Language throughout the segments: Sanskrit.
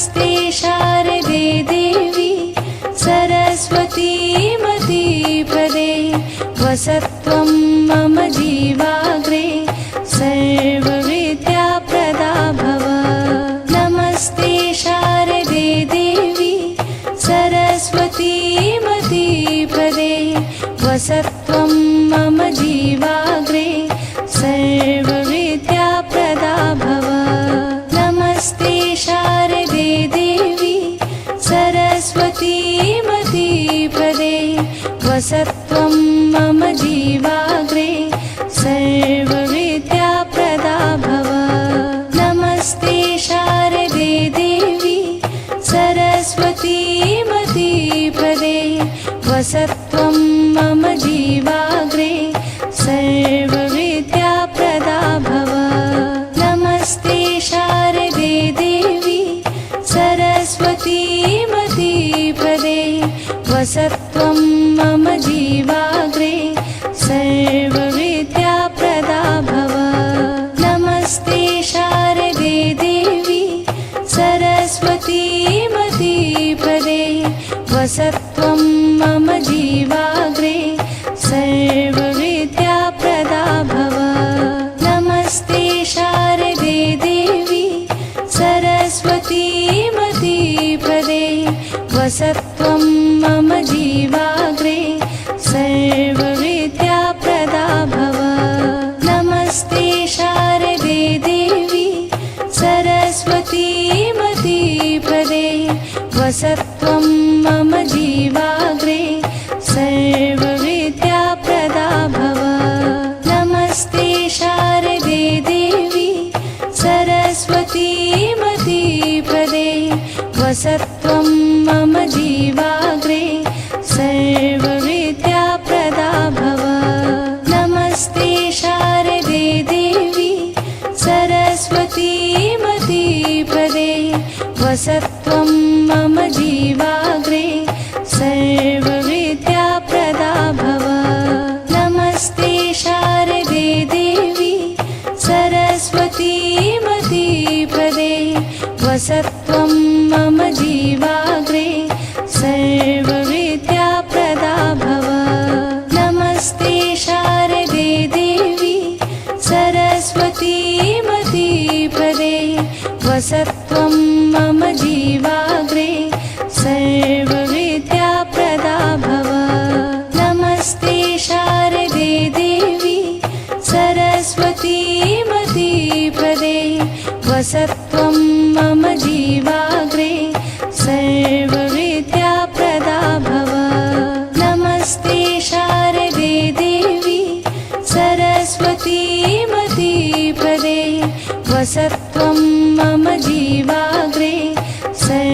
नमस्ते शारदे देवी सरस्वती मतीपदे वसत्वं मम जीवाग्रे सर्वविद्याप्रदा भव। नमस्ते शारदे देवी सरस्वती मतीपदे वसत्वं मम जीवाग्रे सर्वविद्याप्रदा भव। नमस्ते शारदे देवी सरस्वती मतीपदे वसत्वं मम जीवाग्रे सर्वविद्याप्रदा भव। नमस्ते शारदे देवी सरस्वती मतीपदे वसत्वं मम जीवाग्रे सर्वविद्याप्रदा भव। नमस्ते शारदे देवी सरस्वती मतीपदे वसत्वं मम जीवाग्रे सर्वविद्याप्रदा भव। नमस्ते शारदे देवी सरस्वती मतीपदे वसत्वं मम जीवाग्रे सर्वविद्याप्रदा भव। नमस्ते शारदे देवी सरस्वती मतीपदे वसत्वं मम जीवाग्रे सर्वविद्याप्रदा भव। नमस्ते शारदे देवी सरस्वती मतीपदे वसत्वं मम जीवाग्रे सर्वविद्याप्रदा भव। नमस्ते शारदे देवी सरस्वती मतीपदे वसत्वं मम जीवाग्रे सर्वविद्याप्रदा भव। नमस्ते शारदे देवी सरस्वती मतीपदे वसत्वं मम जीवाग्रे सर्वविद्याप्रदा भव। नमस्ते शारदे देवी सरस्वती मतीपदे वसत्वं मम जीवाग्रे सर्वविद्याप्रदा भव। नमस्ते शारदे देवी सरस्वती मतीपदे वसत्वं मम जीवाग्रे सर्वविद्याप्रदा भव। नमस्ते शारदे देवी सरस्वती मतीपदे वसत्वं मम जीवाग्रे सर्वविद्याप्रदा भव। नमस्ते शारदे देवी सरस्वती मतीपदे वसत्वं मम जीवाग्रे सर्वविद्याप्रदा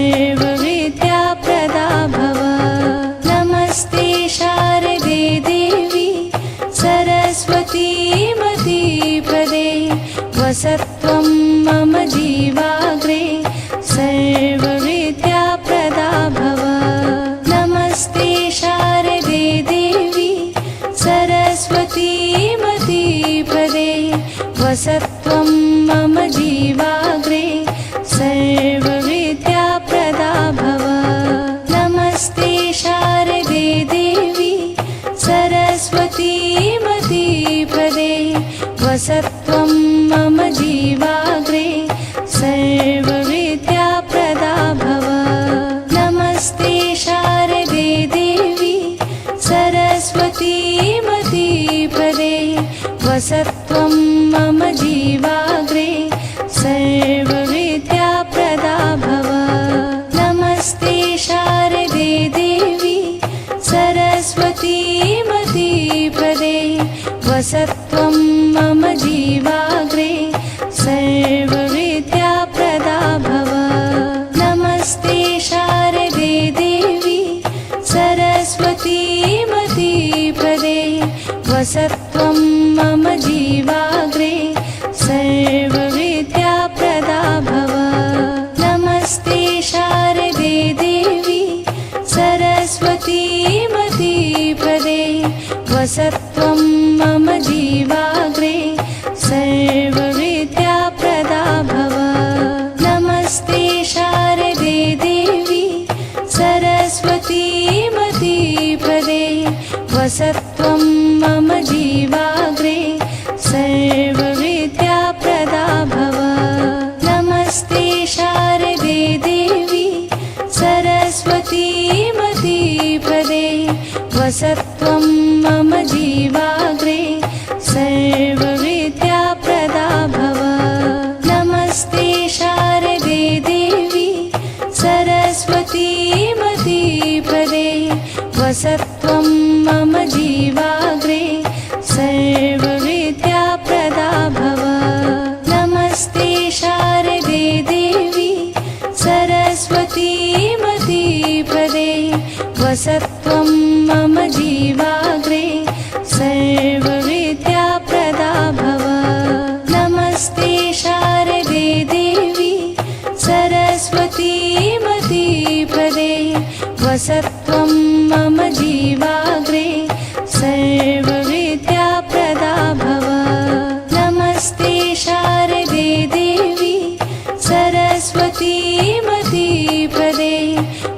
वसत्वं मम जीवाग्रे सर्वविद्याप्रदा भव। नमस्ते शारदे देवी सरस्वती मतिप्रदे वसत्वं मम जीवाग्रे सर्वविद्याप्रदा भव। नमस्ते शारदे देवी सरस्वती मतिप्रदे वसत्वं मम जीवाग्रे सर्वविद्याप्रदा भव। नमस्ते शारदे देवी सरस्वती मतिप्रदे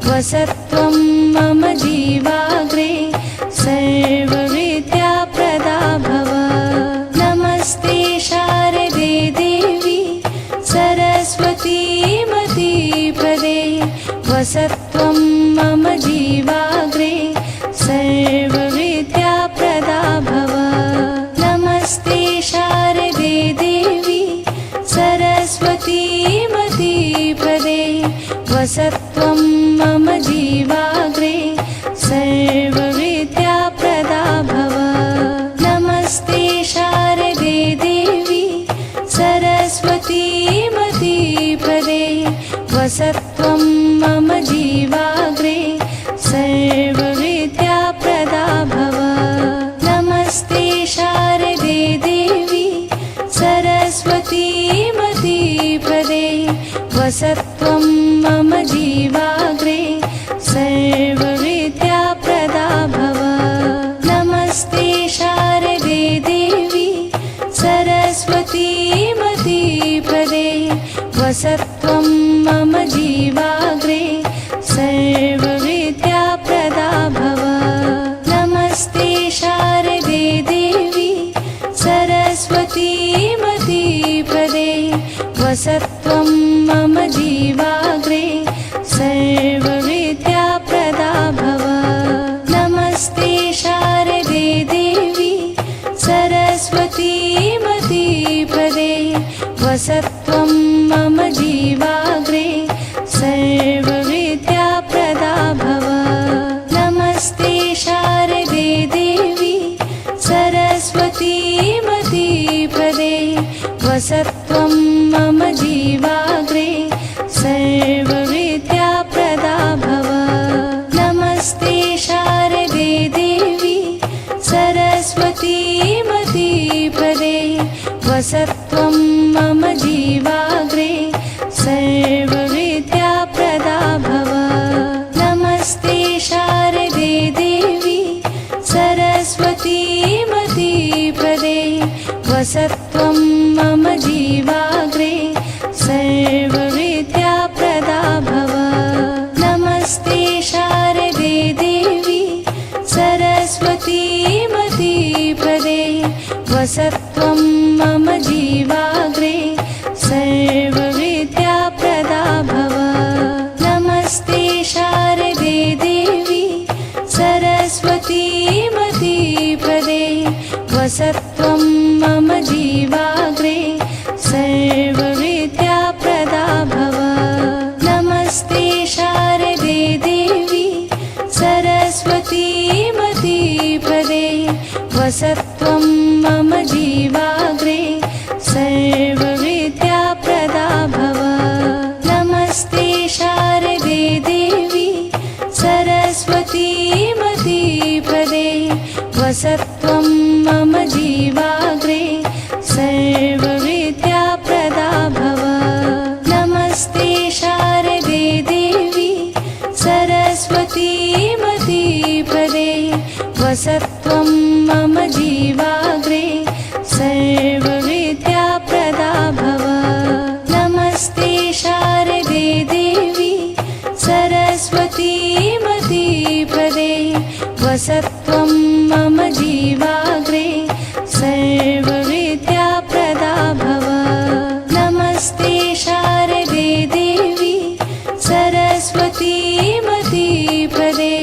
वसत्वं मम जीवाग्रे सर्वविद्याप्रदा भव। नमस्ते शारदे देवी सरस्वती मतिप्रदे वसत्वं मम जीवाग्रे सर्वविद्याप्रदा भव। नमस्ते शारदे देवी सरस्वती मतिप्रदे वसत्वं मम जीवाग्रे सर्वविद्याप्रदा भव। नमस्ते शारदे देवी सरस्वती मतिप्रदे वसत्वं मम जीवाग्रे सर्वविद्याप्रदा भव। नमस्ते शारदे देवी सरस्वती मतिप्रदे वसत्वं मम जीवाग्रे सर्वविद्याप्रदा भव। नमस्ते शारदे देवी सरस्वती मतिप्रदे वसत्वं मम जीवाग्रे सर्वविद्याप्रदा भव। नमस्ते शारदे देवी सरस्वती मतिप्रदे वसत्वं मम जीवाग्रे सर्वविद्याप्रदा भव। नमस्ते शारदे देवी सरस्वती मतिप्रदे वसत्वं मम जीवाग्रे सर्वविद्याप्रदा भव। नमस्ते शारदे देवी सरस्वती मतिप्रदे वसत्वं मम जीवाग्रे सर्वविद्याप्रदा भव। नमस्ते शारदे देवी सरस्वती मतिप्रदे वसत्वं मम जीवाग्रे सर्वविद्याप्रदा भव। नमस्ते शारदे देवी सरस्वती मतिप्रदे वसत्वं मम जीवाग्रे सर्वविद्याप्रदा भव। नमस्ते शारदे देवी सरस्वती मतिप्रदे वसत्वं मम जीवाग्रे सर्वविद्याप्रदा भव। नमस्ते शारदे देवी सरस्वती मतिप्रदे वसत्वं मम जीवाग्रे सर्वविद्याप्रदा भव। नमस्ते शारदे देवी सरस्वती मतिप्रदे वसत्वं मम जीवाग्रे सर्वविद्याप्रदा भव। नमस्ते शारदे देवी सरस्वती मतिप्रदे वसत्वं मम जीवाग्रे सर्वविद्याप्रदा भव। नमस्ते शारदे देवी सरस्वती मतिप्रदे वसत्वं मम जीवाग्रे सर्वविद्याप्रदा भव। नमस्ते शारदे देवी सरस्वती मतिप्रदे वसत्वं मम जीवाग्रे सर्वविद्याप्रदा भव। नमस्ते शारदे देवी सरस्वती मतिप्रदे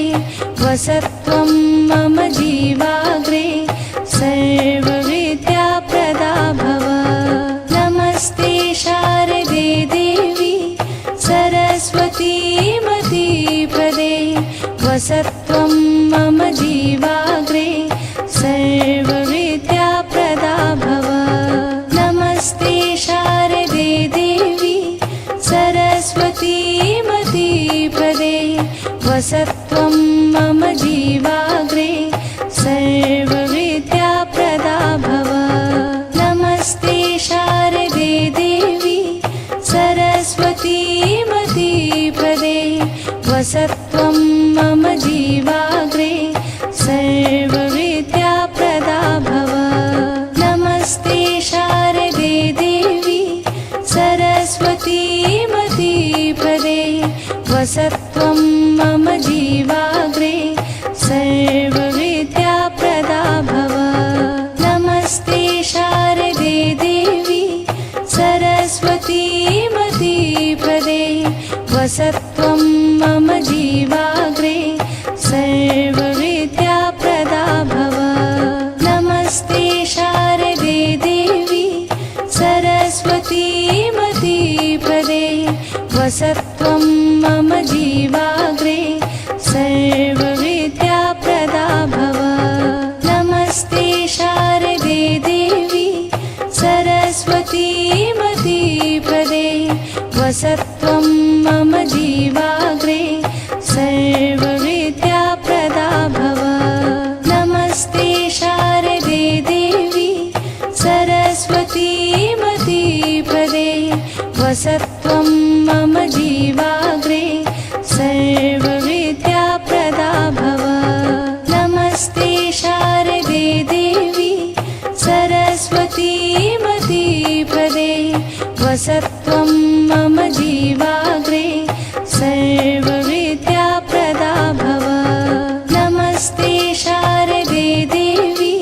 वसत्वं मम जीवाग्रे सर्वविद्याप्रदा भव। नमस्ते शारदे देवी सरस्वती मतिप्रदे वसत्वं मम सरस्वतीमतीपदे वसत्वं मम जीवाग्रे सर्वविद्याप्रदा भव। नमस्ते शारदे देवी सरस्वतीमतीपदे वसत्वं मम जीवाग्रे सर्वविद्याप्रदा भव। नमस्ते शारदे देवी सरस्वतीमतीपदे वसत्वं मम जीवाग्रे सर्वविद्याप्रदा भव। नमस्ते शारदे देवी सरस्वतीमतीपदे वसत्वं मम जीवाग्रे सर्वविद्याप्रदा भव। नमस्ते शारदे देवी सरस्वतीमतीपदे वसत्वं मम जीवाग्रे सर्वविद्याप्रदा भव। नमस्ते शारदे देवी सरस्वतीमतीपदे वसत्वं मम जीवाग्रे सर्वविद्याप्रदा भव। नमस्ते शारदे देवी सरस्वतीमतीपदे वसत्वं मम जीवाग्रे सर्वविद्याप्रदा भव। नमस्ते शारदे देवी सरस्वतीमतीपदे वसत्वं मम जीवाग्रे सर्वविद्याप्रदा भव। नमस्ते शारदे देवी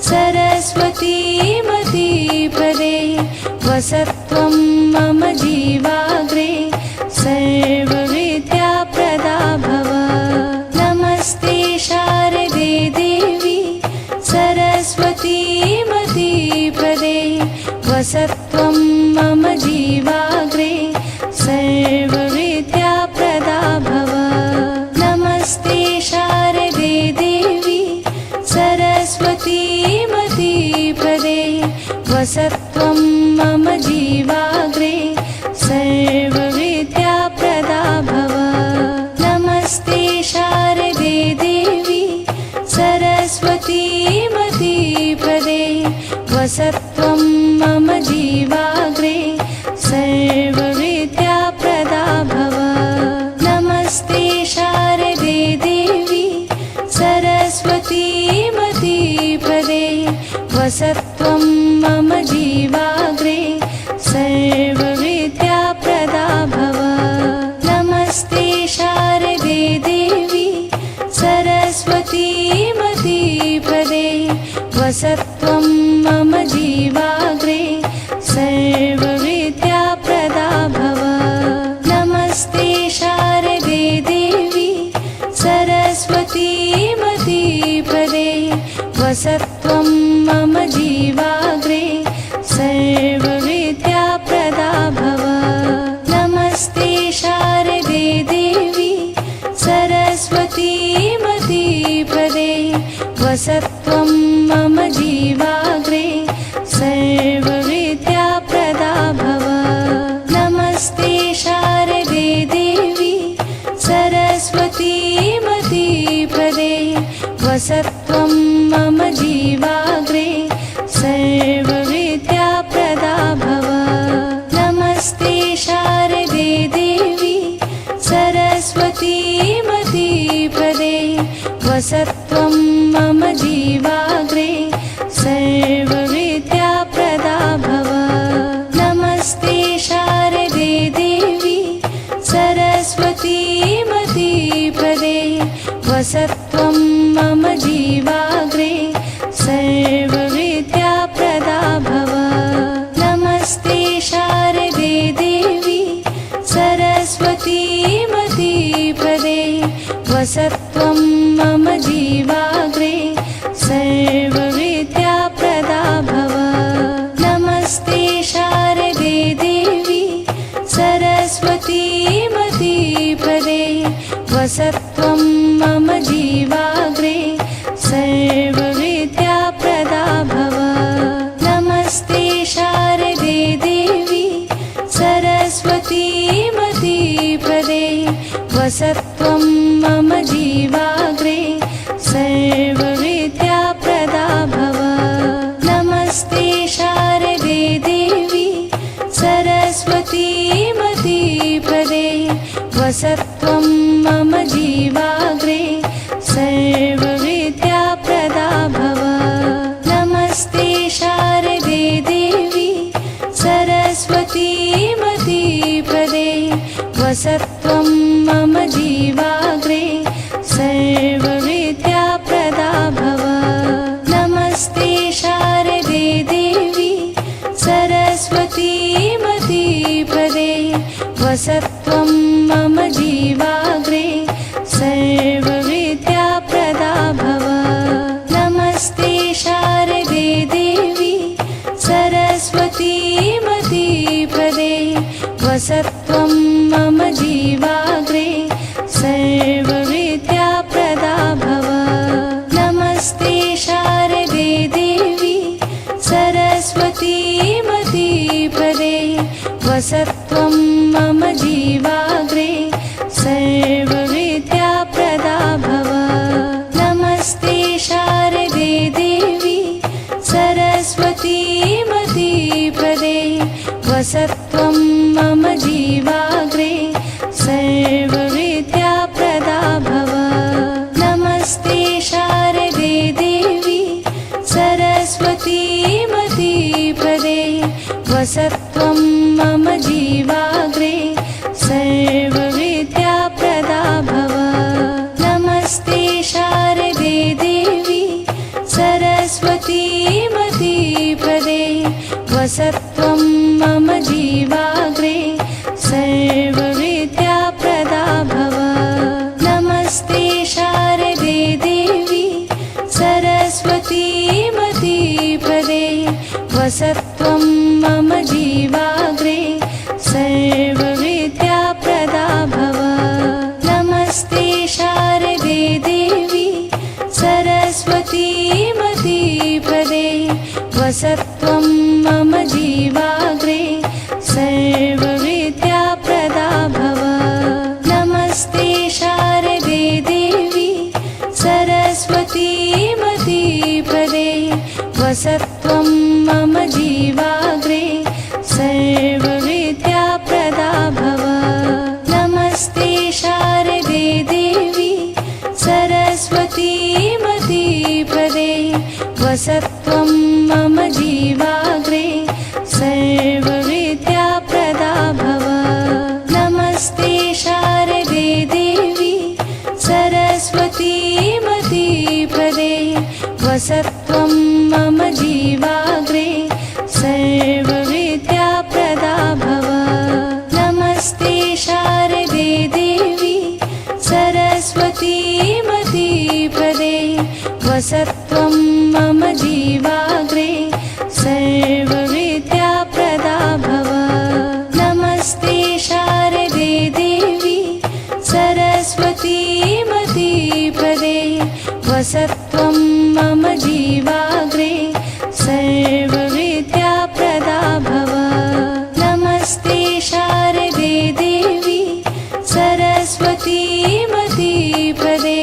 सरस्वतीमतीपदे वसत्वं मम जीवाग्रे सर्वविद्याप्रदा भव। नमस्ते शारदे देवी सरस्वतीमतीपदे वसत्वं मम जीवाग्रे सर्वविद्याप्रदा भव। नमस्ते शारदे देवी सरस्वतीमतीपदे वसत्वं मम जीवाग्रे सर्वविद्याप्रदा भव। नमस्ते शारदे देवी सरस्वतीमतीपदे वसत्वं मम जीवाग्रे सर्वविद्याप्रदा भव। नमस्ते शारदे देवी सरस्वतीमतीपदे वसत्वं मम जीवाग्रे सर्वविद्याप्रदा भव। नमस्ते शारदे देवी सरस्वतीमतीपदे वसत्वं मम जीवाग्रे सर्वविद्याप्रदा भव। नमस्ते शारदे देवी सरस्वतीमतीपदे वसत्वं मम जीवाग्रे सर्वविद्याप्रदा भव। नमस्ते शारदे देवी सरस्वतीमतीपदे वसत्वं मम जीवाग्रे सर्वविद्याप्रदा भव। नमस्ते शारदे देवी सरस्वतीमतीपदे वसत्वं मम जीवाग्रे सर्वविद्याप्रदा भव। नमस्ते शारदे देवी सरस्वतीमतीपदे वसत्वं मम जीवाग्रे सर्वविद्याप्रदा भव। नमस्ते शारदे देवी सरस्वतीमतीपदे वसत्वं मम जीवाग्रे सर्वविद्याप्रदा भव। नमस्ते शारदे देवी सरस्वतीमतीपदे वसत्वं मम जीवाग्रे सर्वविद्याप्रदा भव। नमस्ते शारदे देवी सरस्वतीमतीपदे वसत्वं मम जीवाग्रे सर्वविद्याप्रदा भव। नमस्ते शारदे देवी सरस्वतीमती वसत्वं मम जीवाग्रे सर्वविद्याप्रदा भव। नमस्ते शारदे देवी सरस्वती मतिप्रदे वसत्वं मम जीवाग्रे सर्वविद्याप्रदा भव। नमस्ते शारदे देवी सरस्वती मतिप्रदे वसत्वं मम जीवाग्रे सर्वविद्याप्रदा भव। नमस्ते शारदे देवी सरस्वती मतिप्रदे वसत्वं मम जीवाग्रे सर्वविद्याप्रदा भव। नमस्ते शारदे देवी सरस्वती मतिप्रदे वसत्वं मम जीवाग्रे सर्वविद्याप्रदा भव। नमस्ते शारदे देवी सरस्वती मतिप्रदे वसत्वं मम जीवाग्रे सर्वविद्याप्रदा भव। नमस्ते शारदे देवी सरस्वती मतिप्रदे वसत्वं मम जीवाग्रे सर्वविद्याप्रदा भव। नमस्ते शारदे देवी सरस्वती मतिप्रदे वसत्वं मम जीवाग्रे सर्वविद्याप्रदा भव। नमस्ते शारदे देवी सरस्वती मतिप्रदे वसत्वं मम जीवाग्रे सर्वविद्याप्रदा भव। नमस्ते शारदे देवी सरस्वती मतिप्रदे वसत्वं मम जीवाग्रे सर्वविद्याप्रदा भव। नमस्ते शारदे देवी सरस्वती मतिप्रदे वसत्वं मम जीवाग्रे सर्वविद्याप्रदा भव। नमस्ते शारदे देवी सरस्वती मतिप्रदे वसत्वं मम जीवाग्रे सर्वविद्याप्रदा भव। नमस्ते शारदे देवी सरस्वती मतिप्रदे वसत्वं मम जीवाग्रे सर्वविद्याप्रदा भव। नमस्ते शारदे देवी सरस्वती मतिप्रदे वसत्वं मम जीवाग्रे सर्वविद्याप्रदा भव। नमस्ते शारदे देवी सरस्वती मतिप्रदे वसत्वं मम जीवाग्रे सर्वविद्याप्रदा भव। नमस्ते शारदे देवी सरस्वती मतिप्रदे वसत्वं मम जीवाग्रे सर्वविद्याप्रदा भव। नमस्ते शारदे देवी सरस्वती मतिप्रदे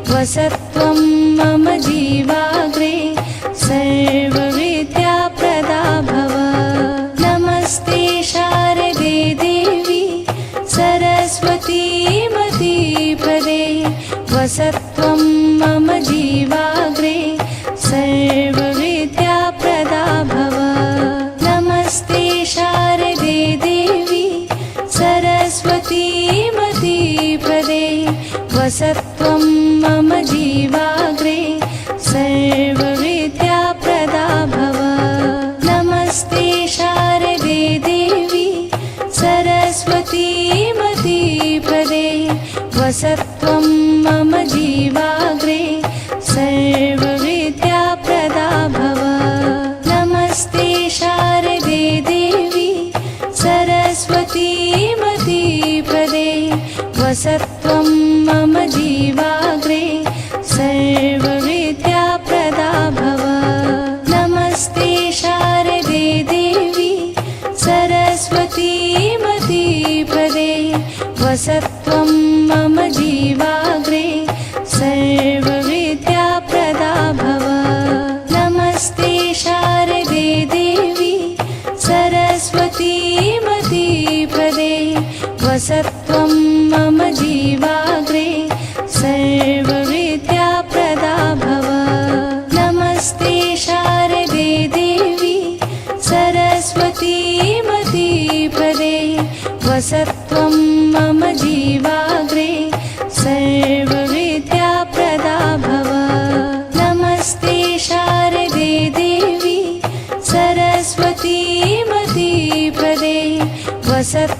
वसत्वं मम जीवाग्रे सर्वविद्याप्रदा भव। नमस्ते शारदे देवी सरस्वती मतिप्रदे वसत्वं मम जीवाग्रे सर्वविद्याप्रदा भव। नमस्ते शारदे देवी सरस्वती मतिप्रदे वसत्वं मम जीवाग्रे सर्वविद्याप्रदा भव। नमस्ते शारदे देवी सरस्वती मतिप्रदे वसत्वं मम जीवाग्रे सर्वविद्याप्रदा भव। नमस्ते शारदे देवी सरस्वती मतिप्रदे वसत्वं मम जीवाग्रे सर्वविद्याप्रदा भव। नमस्ते शारदे देवी सरस्वती मतिप्रदे वसत्वं मम मम जीवाग्रे सर्वविद्याप्रदा भव। नमस्ते शारदे देवी सरस्वती मतिप्रदे वसत्वं मम जीवाग्रे सर्वविद्याप्रदा भव। नमस्ते शारदे देवी सरस्वती मतिप्रदे वसत्